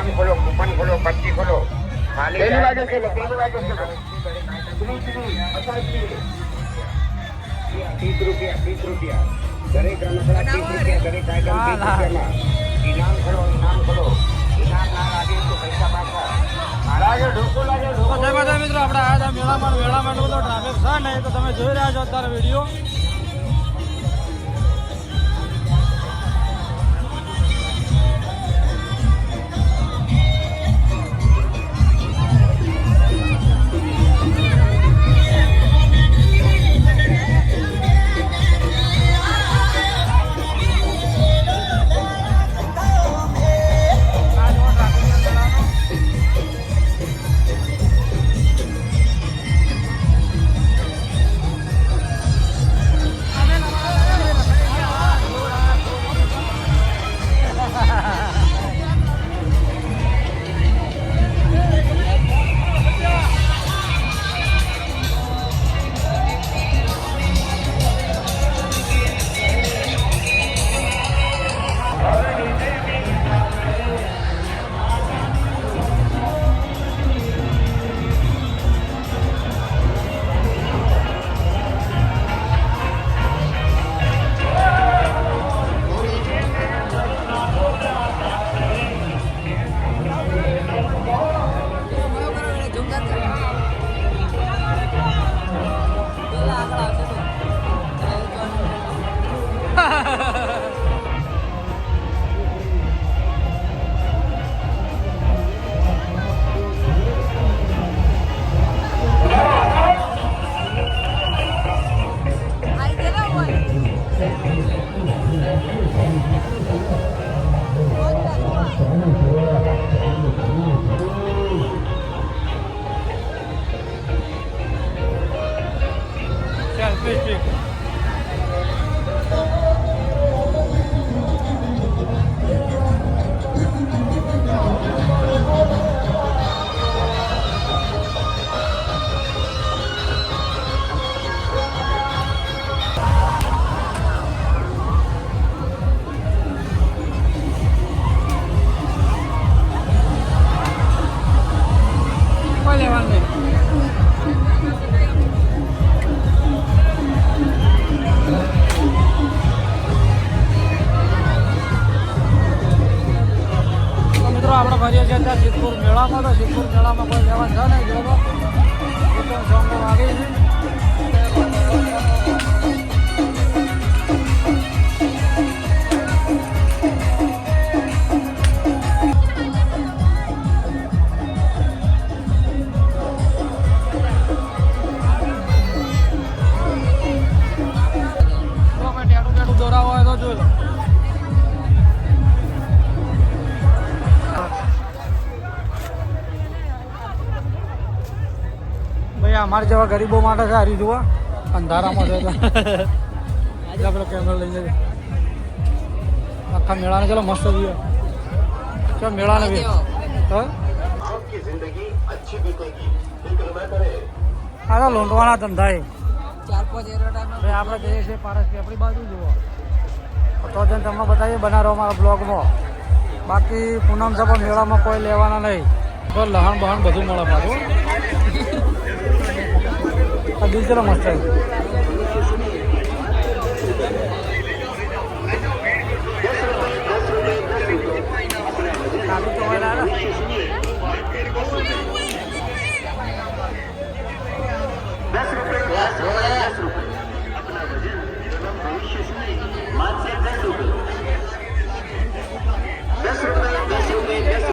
इनाम खोलो, कूपन खोलो, पर्ची खोलो। खाली 30 वागे चलो। 30 रुपया। दरेक रमकड़ा 30 रुपया, दरेक आइटम 30 रुपया में। इनाम खोलो। इनाम ना लागे तो पैसा पाછા। લાગે ઢોકો લાગે ઢોકો. જય માતા મિત્રો, આપણે આયા હતા મેળામાં બધો ટ્રાફિક છે ને, તો તમે જોઈ રહ્યા છો અત્યારે વિડીયો. આપણે ફરીએ છીએ ત્યાં સિદ્ધપુર મેળામાં. તો સિદ્ધપુર મેળામાં કોઈ લેવાનું છે નહીં જોડો તો સોંગો વાગે છે. ટેટું દોરાવો હોય તો જોઈ લો. અમારે જેવા ગરીબો માટે છે હારી જોવા અંધારામાં છે એટલે પેલો કેમેરો લઈ જશે. આખા મેળાને ચલો મસ્ત જોઈએ. ચલો મેળાને બી હા લોંઢવાના ધંધા એ આપણે જઈએ છીએ પારસથી આપણી બાજુ જુઓ તો જઈને તમને બતાવીએ બનાવો અમારા બ્લોગમાં. બાકી પૂનમ છે પણ મેળામાં કોઈ લેવાના નહીં. તો લહણ બહણ બધું મળે પાછું. દિલ ચલો મસ્ત